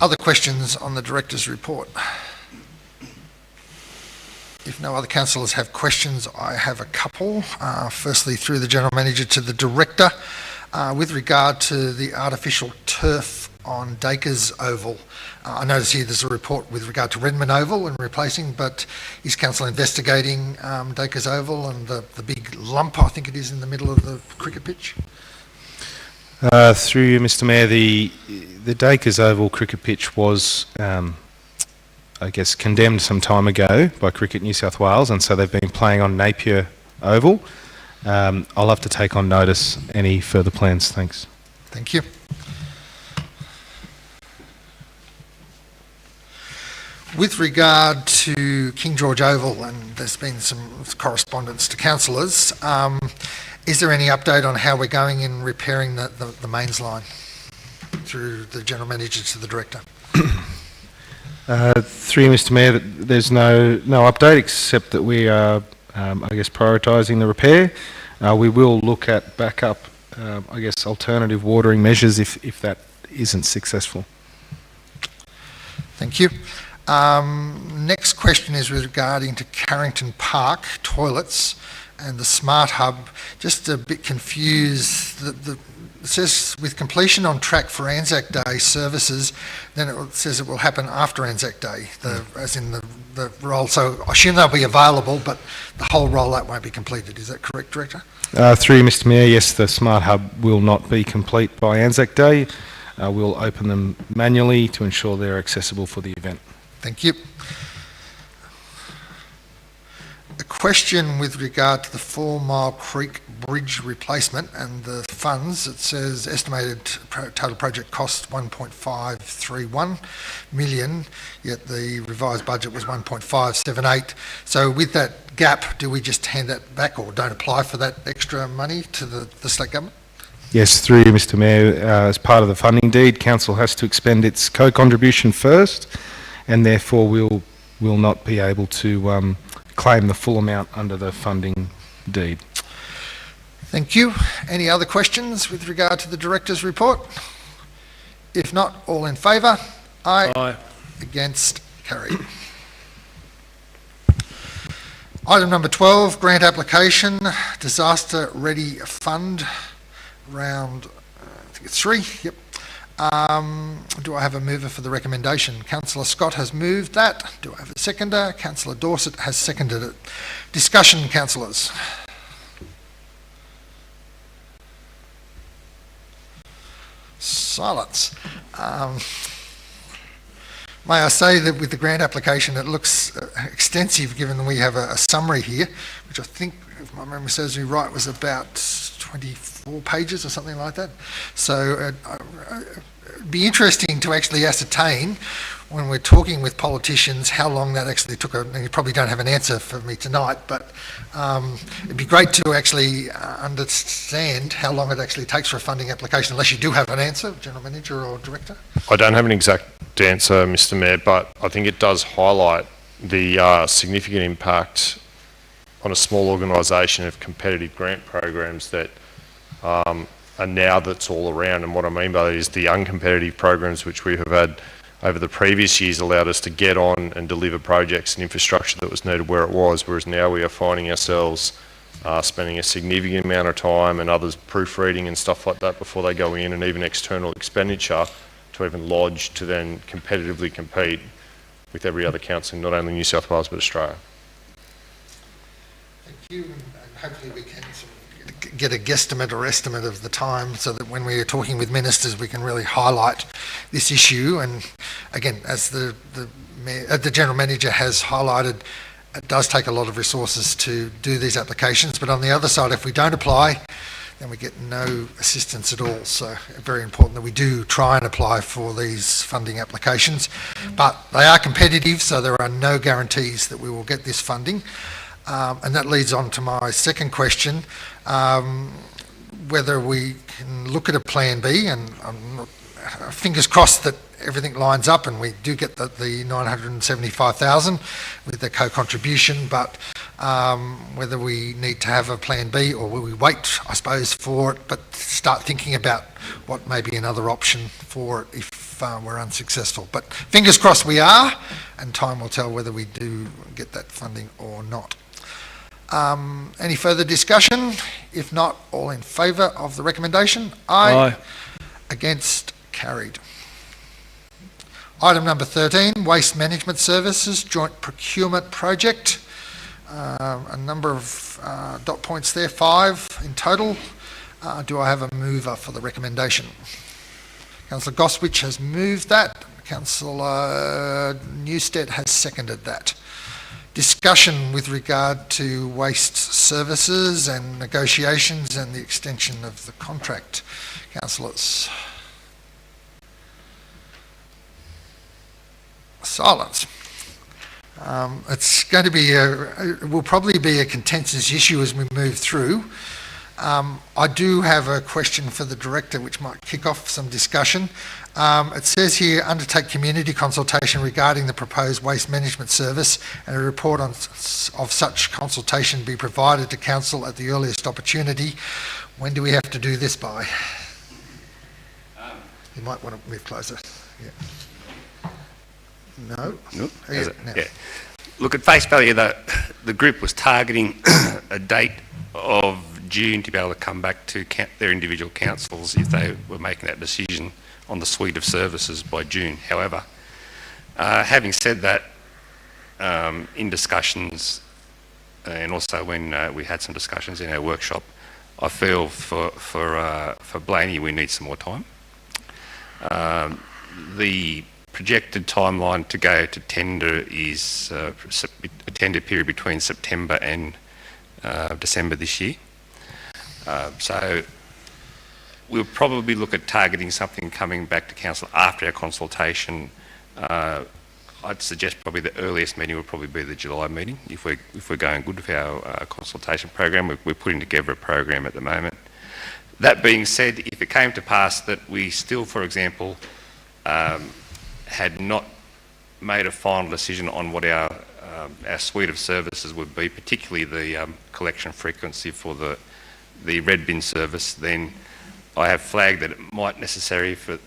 Other questions on the Director's Report? If no other councillors have questions, I have a couple. Firstly, through the General Manager to the Director, with regard to the artificial turf on Dacres Oval. I notice here there's a report with regard to Redmond Oval and replacing, but is Council investigating Dacres Oval and the big lump, I think it is, in the middle of the cricket pitch? Through you, Mr Mayor, the Dacres Oval cricket pitch was I guess, condemned some time ago by Cricket New South Wales, and so they've been playing on Napier Oval. I'll have to take on notice any further plans. Thanks. Thank you. With regard to King George Oval, and there's been some correspondence to councillors, is there any update on how we're going in repairing the mains line through the General Manager to the Director? Through you, Mr Mayor, there's no update except that we are, I guess, prioritising the repair. We will look at backup, I guess, alternative watering measures if that isn't successful. Thank you. Next question is regarding to Carrington Park toilets and the Smart Hub. Just a bit confused. it says with completion on track for Anzac Day services, then it says it will happen after Anzac Day, as in the roll. So I assume they'll be available, but the whole rollout won't be completed. Is that correct, Director? Through you, Mr Mayor, yes, the Smart Hub will not be complete by Anzac Day. We'll open them manually to ensure they're accessible for the event. Thank you. A question with regard to the 4 Mile Creek Bridge replacement and the funds. It says estimated total project cost 1.531 million, yet the revised budget was 1.578. So with that gap, do we just hand that back or don't apply for that extra money to the state government? Yes, through you, Mr Mayor, as part of the funding deed, Council has to expend its co-contribution first, and therefore will not be able to claim the full amount under the funding deed. Thank you. Any other questions with regard to the Director's report? If not, all in favour? Aye. Aye. Against? Carried. Item number 12, grant application, Disaster Ready Fund, round, I think it's 3, yep. Do I have a mover for the recommendation? Councillor Scott has moved that. Do I have a seconder? Councillor Dorset has seconded it. Discussion, councillors. Silence. May I say that with the grant application, it looks extensive, given that we have a summary here, which I think, if my memory serves me right, was about 24 pages or something like that. So it'd be interesting to actually ascertain, when we're talking with politicians, how long that actually took. And you probably don't have an answer for me tonight, but it'd be great to actually understand how long it actually takes for a funding application, unless you do have an answer, General Manager or Director. I don't have an exact answer, Mr Mayor, but I think it does highlight the significant impact on a small organisation of competitive grant programs that are now that's all around. And what I mean by that is the uncompetitive programs which we have had over the previous years allowed us to get on and deliver projects and infrastructure that was needed where it was, whereas now we are finding ourselves spending a significant amount of time and others proofreading and stuff like that before they go in, and even external expenditure to even lodge to then competitively compete with every other council in not only New South Wales but Australia. Thank you, and hopefully we can sort of get a guesstimate or estimate of the time, so that when we are talking with ministers we can really highlight this issue. And again, as the General Manager has highlighted, it does take a lot of resources to do these applications, but on the other side, if we don't apply, then we get no assistance at all. So very important that we do try and apply for these funding applications, but they are competitive, so there are no guarantees that we will get this funding. And that leads on to my second question, whether we can look at a plan B, and I'm not, fingers crossed that everything lines up and we do get the 975,000 with the co-contribution, but whether we need to have a plan B, or will we wait, I suppose, for it, but start thinking about what may be another option for it if we're unsuccessful. But fingers crossed we are, and time will tell whether we do get that funding or not. Any further discussion? If not, all in favour of the recommendation? Aye. Against? Carried. Item number 13, Waste Management Services Joint Procurement Project. A number of dot points there, 5 in total. Do I have a mover for the recommendation? Councillor Goswich has moved that. Councillor Newstead has seconded that. Discussion with regard to waste services and negotiations and the extension of the contract. Councillors. Silence. It's going to be it will probably be a contentious issue as we move through. I do have a question for the Director which might kick off some discussion. It says here, undertake community consultation regarding the proposed waste management service, and a report of such consultation be provided to Council at the earliest opportunity. When do we have to do this by? You might want to move closer. Yeah. No? Nope. Yeah. Look, at face value, the group was targeting a date of June to be able to come back to their individual councils if they were making that decision on the suite of services by June. However, having said that, in discussions and also when we had some discussions in our workshop, I feel for Blayney we need some more time. The projected timeline to go to tender is a tender period between September and December this year. So we'll probably look at targeting something coming back to council after our consultation. I'd suggest probably the earliest meeting will probably be the July meeting if we're going good with our consultation program. We're putting together a program at the moment. That being said, if it came to pass that we still, for example, had not made a final decision on what our suite of services would be, particularly the collection frequency for the red bin service, then I have flagged that it might be necessary for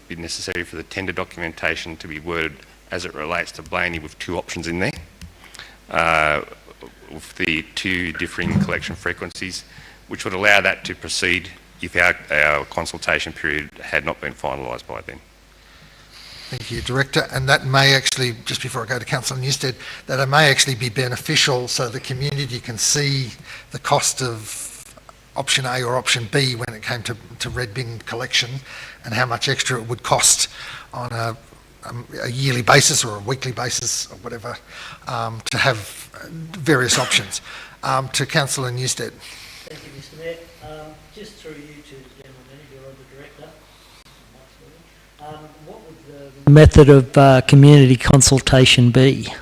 the tender documentation to be worded as it relates to Blayney with two options in there, with the two differing collection frequencies, which would allow that to proceed if our consultation period had not been finalised by then. Thank you, Director. And that may actually, just before I go to Councillor Newstead, that it may actually be beneficial so the community can see the cost of option A or option B when it came to red bin collection and how much extra it would cost on a yearly basis or a weekly basis or whatever, to have various options. To Councillor Newstead. Thank you, Mr Mayor. Just through you to the General Manager or the Director, what would the method of community consultation be?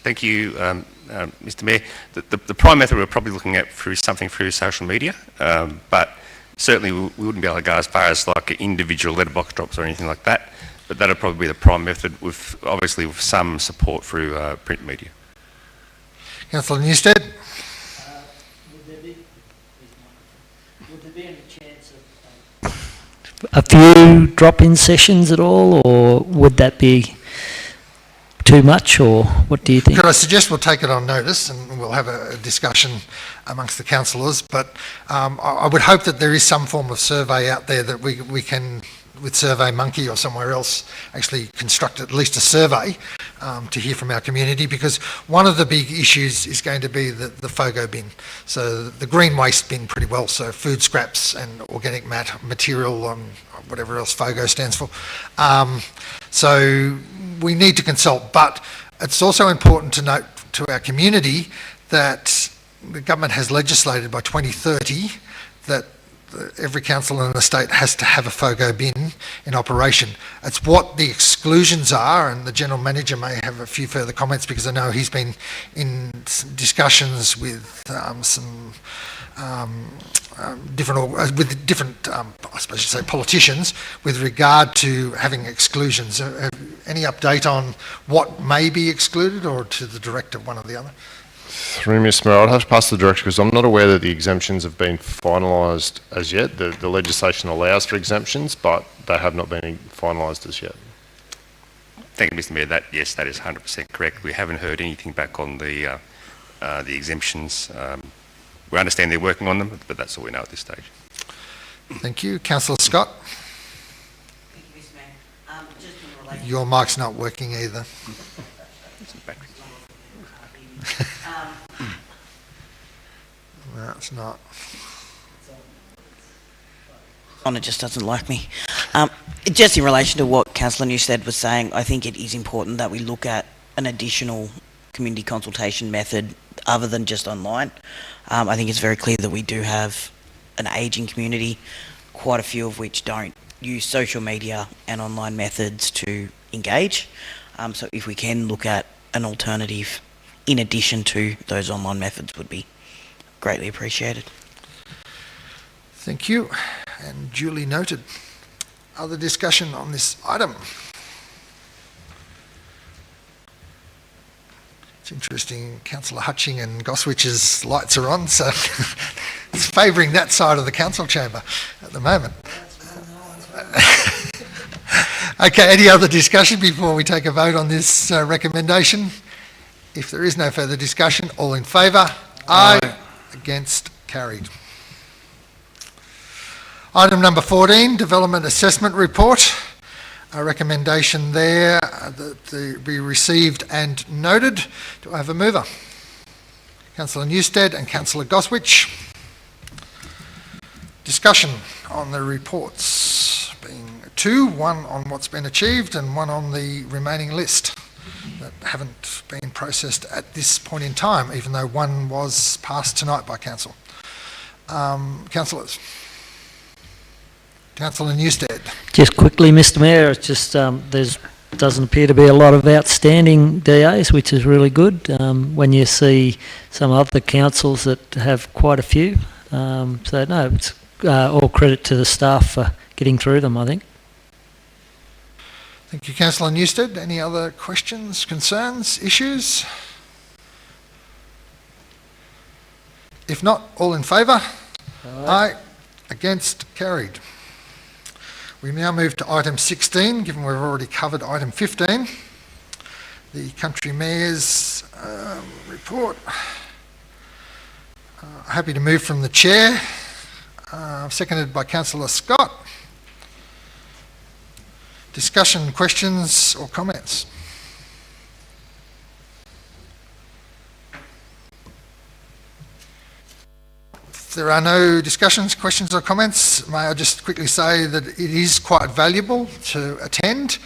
Thank you, Mr Mayor. The prime method we're probably looking at through social media, but certainly we wouldn't be able to go as far as like individual letterbox drops or anything like that, but that'll probably be the prime method, with obviously with some support through print media. Councillor Newstead. Would there be any chance of a few drop-in sessions at all, or would that be too much, or what do you think? Could I suggest we'll take it on notice and we'll have a discussion amongst the councillors, but I would hope that there is some form of survey out there that we can, with SurveyMonkey or somewhere else, actually construct at least a survey to hear from our community, because one of the big issues is going to be the FOGO bin. So the green waste bin pretty well, so food scraps and organic material, whatever else FOGO stands for. So we need to consult, but it's also important to note to our community that the government has legislated by 2030 that every council in the state has to have a FOGO bin in operation. It's what the exclusions are, and the General Manager may have a few further comments because I know he's been in discussions with some different, I suppose you say, politicians with regard to having exclusions. Any update on what may be excluded, or to the Director, one or the other? Through Mr Mayor, I'd have to pass the Director because I'm not aware that the exemptions have been finalised as yet. The legislation allows for exemptions, but they have not been finalised as yet. Thank you, Mr Mayor. Yes, that is 100% correct. We haven't heard anything back on the exemptions. We understand they're working on them, but that's all we know at this stage. Thank you. Councillor Scott? Thank you, Mr Mayor. Just in relation Your mic's not working either. No, it's not. It just doesn't like me. Just in relation to what Councillor Newstead was saying, I think it is important that we look at an additional community consultation method other than just online. I think it's very clear that we do have an ageing community, quite a few of which don't use social media and online methods to engage. So if we can look at an alternative in addition to those online methods would be greatly appreciated. Thank you, and duly noted. Other discussion on this item? It's interesting, Councillor Hutching and Goswich's lights are on, so it's favouring that side of the council chamber at the moment. Okay, any other discussion before we take a vote on this recommendation? If there is no further discussion, all in favour? Aye. Against? Carried. Item number 14, Development Assessment Report. A recommendation there that be received and noted. Do I have a mover? Councillor Newstead and Councillor Goswich. Discussion on the reports being two, one on what's been achieved and one on the remaining list that haven't been processed at this point in time, even though one was passed tonight by Council. Councillors. Councillor Newstead. Just quickly, Mr Mayor, it's just there's doesn't appear to be a lot of outstanding DAs, which is really good when you see some other councils that have quite a few. So no, it's all credit to the staff for getting through them, I think. Thank you, Councillor Newstead. Any other questions, concerns, issues? If not, all in favour? Aye. Against? Carried. We now move to item 16, given we've already covered item 15, the Country Mayor's report. Happy to move from the chair, seconded by Councillor Scott. Discussion, questions or comments? If there are no discussions, questions or comments, may I just quickly say that it is quite valuable to attend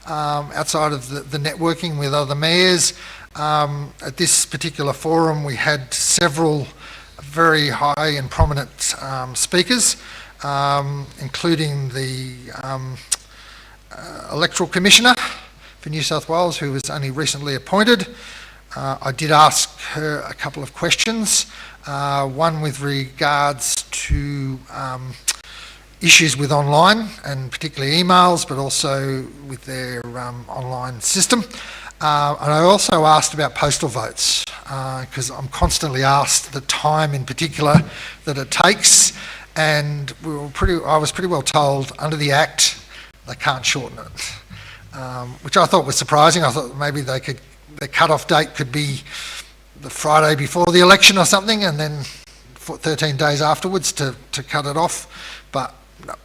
outside of the networking with other mayors. At this particular forum we had several very high and prominent speakers, including the Electoral Commissioner for New South Wales, who was only recently appointed. I did ask her a couple of questions, one with regards to issues with online and particularly emails, but also with their online system. And I also asked about postal votes, because I'm constantly asked the time in particular that it takes, and I was pretty well told under the Act they can't shorten it, which I thought was surprising. I thought maybe their cut-off date could be the Friday before the election or something, and then for 13 days afterwards to cut it off. But no,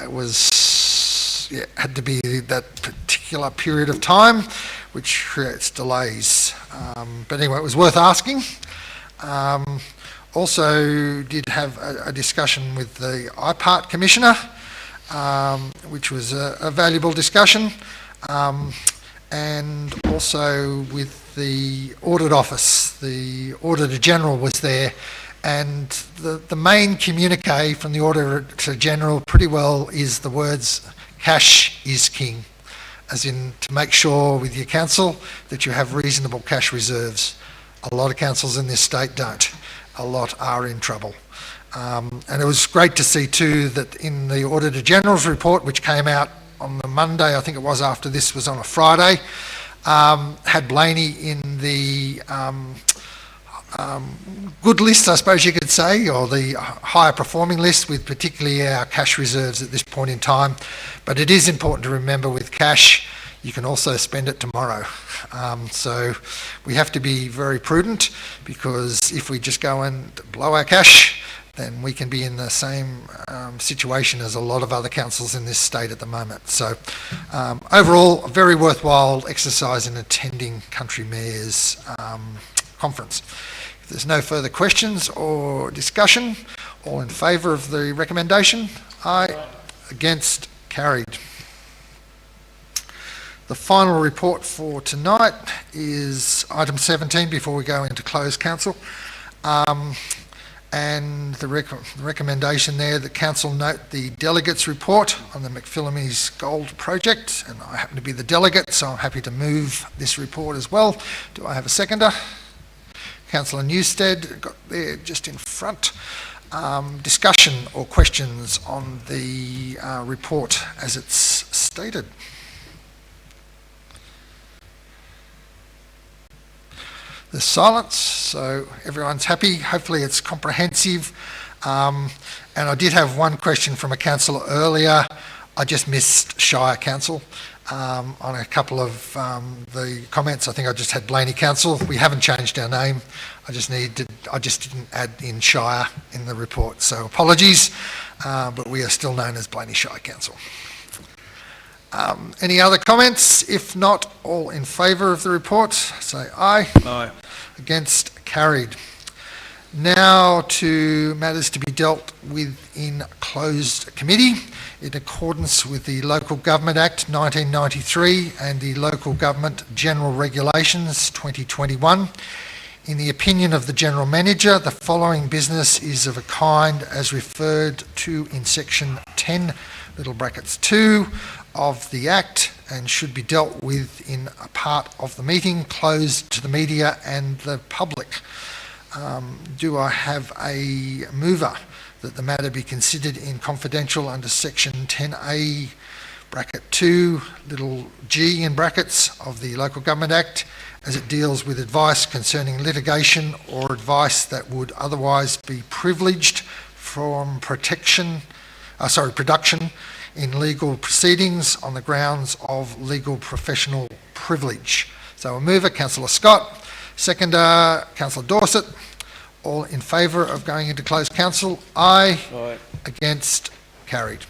it was had to be that particular period of time, which creates delays. But anyway, it was worth asking. Also did have a discussion with the IPART Commissioner, which was a valuable discussion, and also with the Audit Office. The Auditor General was there, and the main communique from the Auditor General pretty well is the words, cash is king, as in to make sure with your council that you have reasonable cash reserves. A lot of councils in this state don't. A lot are in trouble. And it was great to see too that in the Auditor General's report, which came out on the Monday, I think it was after this was on a Friday, had Blayney in the good list, I suppose you could say, or the higher performing list, with particularly our cash reserves at this point in time. But it is important to remember with cash, you can also spend it tomorrow. So we have to be very prudent, because if we just go and blow our cash, then we can be in the same situation as a lot of other councils in this state at the moment. So overall, a very worthwhile exercise in attending Country Mayor's conference. If there's no further questions or discussion, all in favour of the recommendation? Aye. Against? Carried. The final report for tonight is item 17 before we go into closed council. And the recommendation there that council note the delegates report on the McPhillamys Gold project, and I happen to be the delegate, so I'm happy to move this report as well. Do I have a seconder? Councillor Newstead, got there just in front. Discussion or questions on the report as it's stated? There's silence, so everyone's happy. Hopefully it's comprehensive. And I did have one question from a councillor earlier. I just missed Shire Council. on a couple of the comments. I think I just had Blayney Council. We haven't changed our name. I just didn't add in Shire in the report. So apologies, but we are still known as Blayney Shire Council. Any other comments? If not, all in favour of the report, say aye. Aye. Against, carried. Now to matters to be dealt with in closed committee in accordance with the Local Government Act 1993 and the Local Government General Regulations 2021. In the opinion of the General Manager, the following business is of a kind as referred to in section 10, little brackets 2 of the Act, and should be dealt with in a part of the meeting closed to the media and the public. Do I have a mover that the matter be considered in confidential under section 10A bracket 2 little g in brackets of the Local Government Act, as it deals with advice concerning litigation or advice that would otherwise be privileged from production in legal proceedings on the grounds of legal professional privilege. So a mover, Councillor Scott. Seconder, Councillor Dorset. All in favour of going into closed council? Aye. Aye. Against? Carried.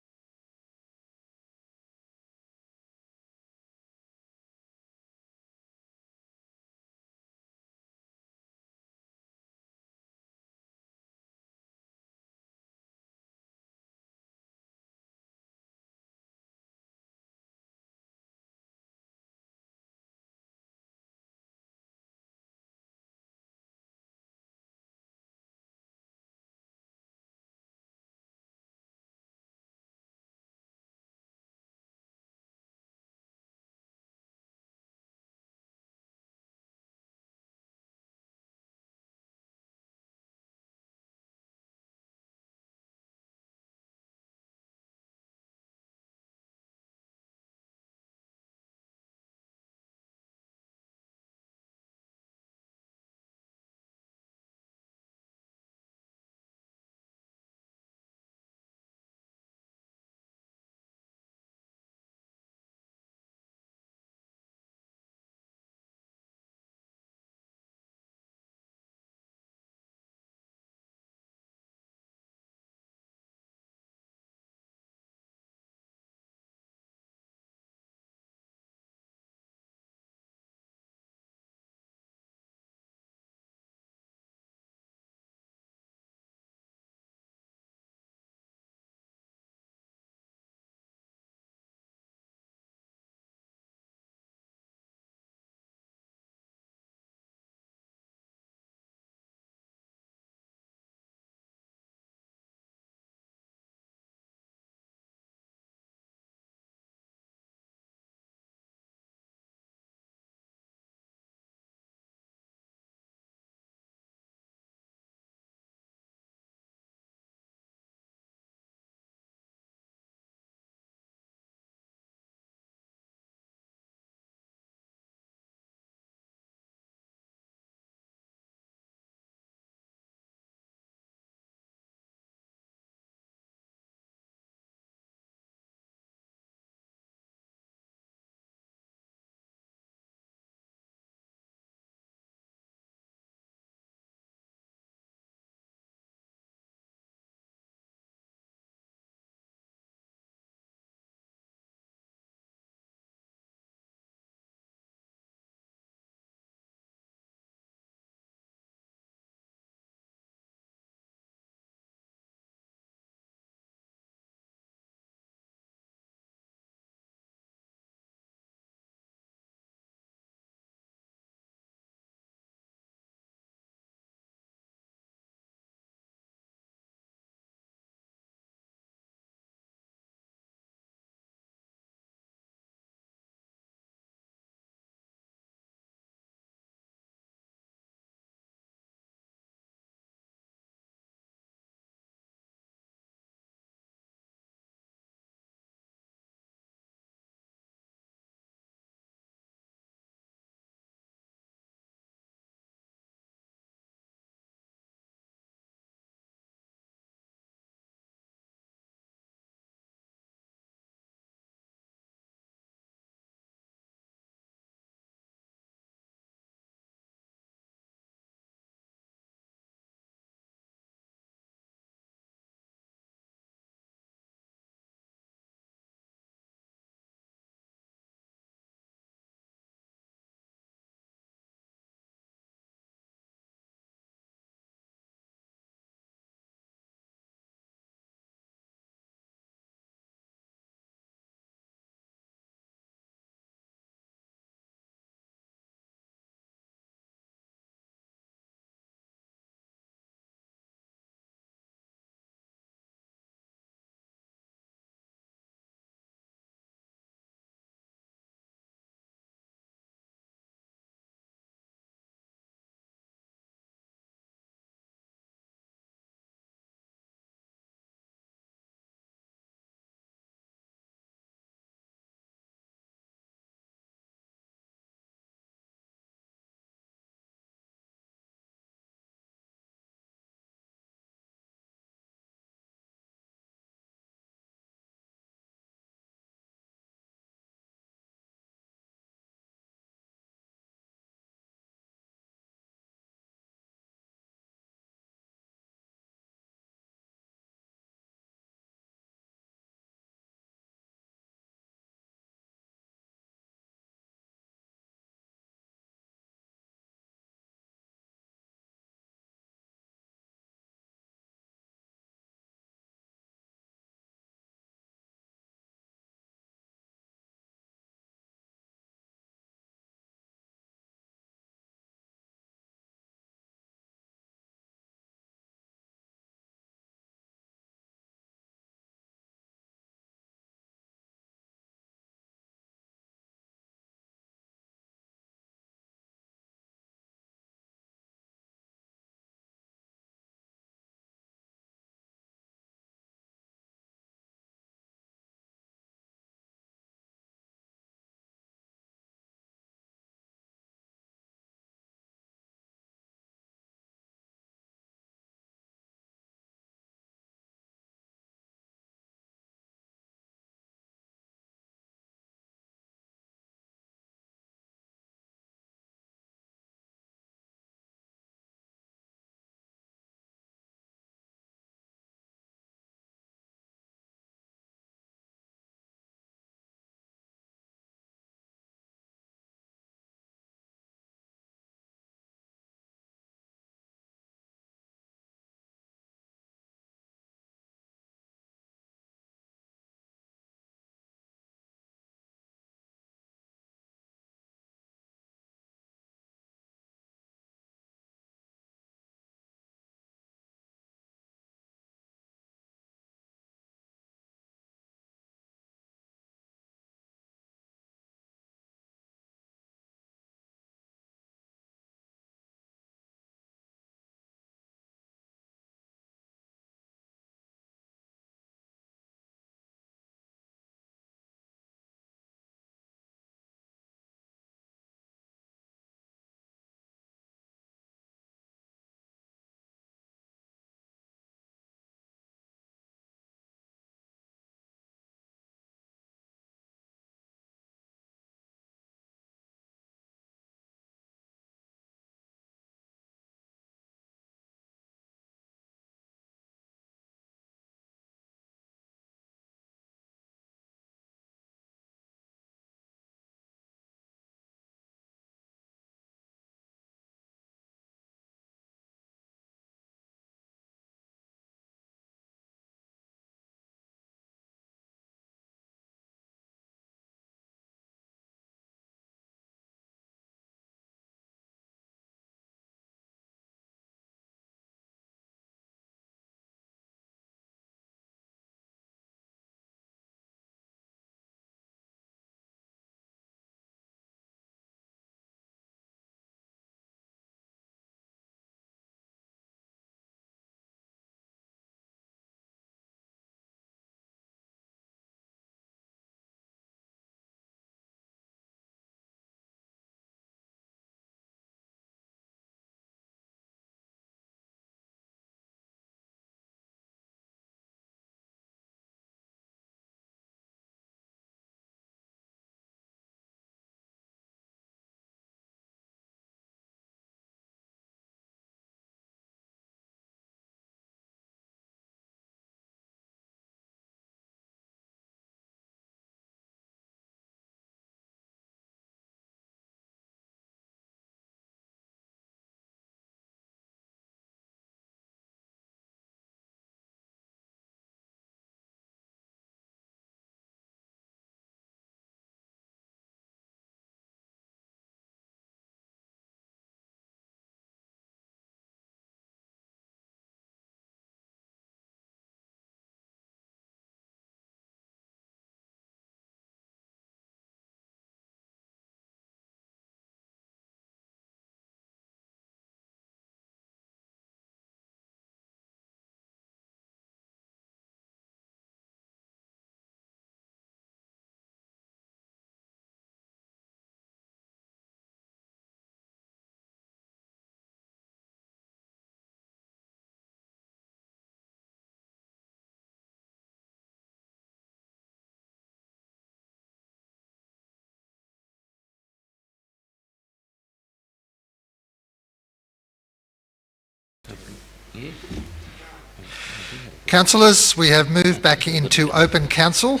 Councillors, we have moved back into open council,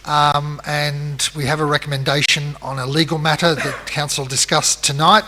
and we have a recommendation on a legal matter that council discussed tonight.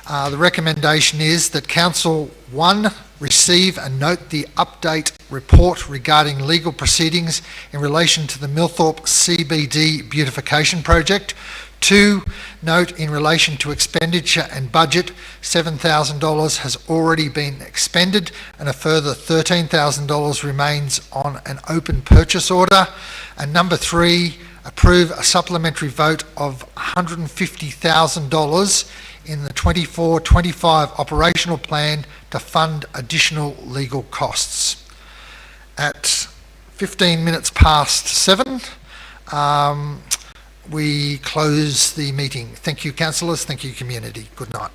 The recommendation is that council, 1, receive and note the update report regarding legal proceedings in relation to the Millthorpe CBD beautification project. 2, note in relation to expenditure and budget, $7,000 has already been expended and a further $13,000 remains on an open purchase order. And number 3, approve a supplementary vote of $150,000 in the 24-25 operational plan to fund additional legal costs. At 15 minutes past 7, we close the meeting. Thank you, councillors. Thank you, community. Good night.